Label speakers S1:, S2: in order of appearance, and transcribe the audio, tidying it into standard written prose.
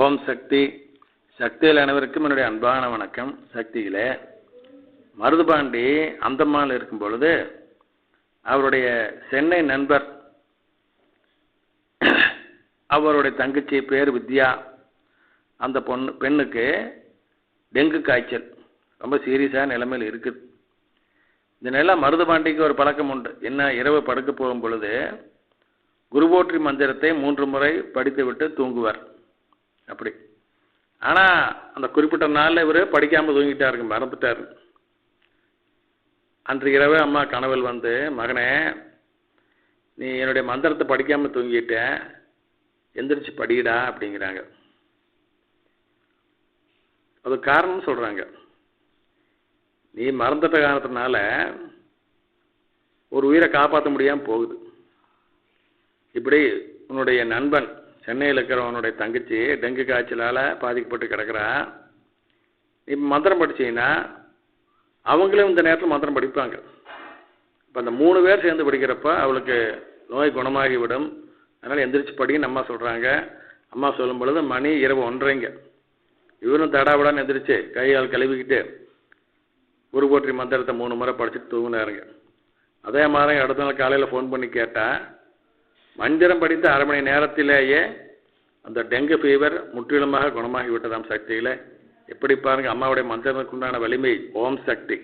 S1: ஓம் சக்தி. சக்தியில் அனைவருக்கும் என்னுடைய அன்பான வணக்கம். சக்தியிலே மருதுபாண்டி அந்தமான் இருக்கும் பொழுது அவருடைய சென்னை நண்பர், அவருடைய தங்கச்சி பேர் வித்யா, அந்த பெண்ணுக்கு டெங்கு காய்ச்சல் ரொம்ப சீரியஸான நிலைமையில் இருக்குது. இந்த நிலை மருதுபாண்டிக்கு ஒரு பழக்கம் உண்டு. என்ன, இரவு படுக்க போகும் பொழுது குருபோற்றி மந்திரத்தை 3 முறை படித்து விட்டு தூங்குவார். அப்படி. ஆனால் அந்த குறிப்பிட்ட நாளில் இவர் படிக்காமல் தூங்கிட்டாருங்க, மறந்துட்டார். அன்று இரவு அம்மா கனவில் வந்து, மகனே நீ என்னுடைய மந்திரத்தை படிக்காமல் தூங்கிட்ட, எந்திரிச்சு படிடா அப்படிங்கிறாங்க. அது காரணம் சொல்கிறாங்க. நீ மறந்துட்ட காரணத்தினால ஒரு உயிரை காப்பாற்ற முடியாமல் போகுது. இப்படி உன்னுடைய நண்பன் சென்னையில் இருக்கிறவனுடைய தங்கச்சி டெங்கு காய்ச்சலால் பாதிக்கப்பட்டு கிடக்கிறா. நீ மந்திரம் படிச்சீங்கன்னா அவங்களும் இந்த நேரத்தில் மந்திரம் படிப்பாங்க. இப்போ அந்த 3 பேர் சேர்ந்து படிக்கிறப்ப அவளுக்கு நோய் குணமாகிவிடும். அதனால் எந்திரிச்சு படின்னு அம்மா சொல்கிறாங்க. அம்மா சொல்லும் பொழுது மணி இரவு 1:30. இவரும் தடாபடான்னு எந்திரிச்சு கையால் கழுவிக்கிட்டு குரு போற்றி மந்திரத்தை 3 முறை படிச்சுட்டு தூங்கினாருங்க. அதே மாதிரி அடுத்த நாள் காலையில் ஃபோன் பண்ணி கேட்டால், மந்திரம் படித்த 1/2 மணி நேரத்திலேயே அந்த டெங்கு ஃபீவர் முற்றிலுமாக குணமாகி விட்டதாம். சக்தியில் எப்படி பாருங்க, அம்மாவுடைய மந்திரத்துக்குண்டான வலிமை. ஓம் சக்தி.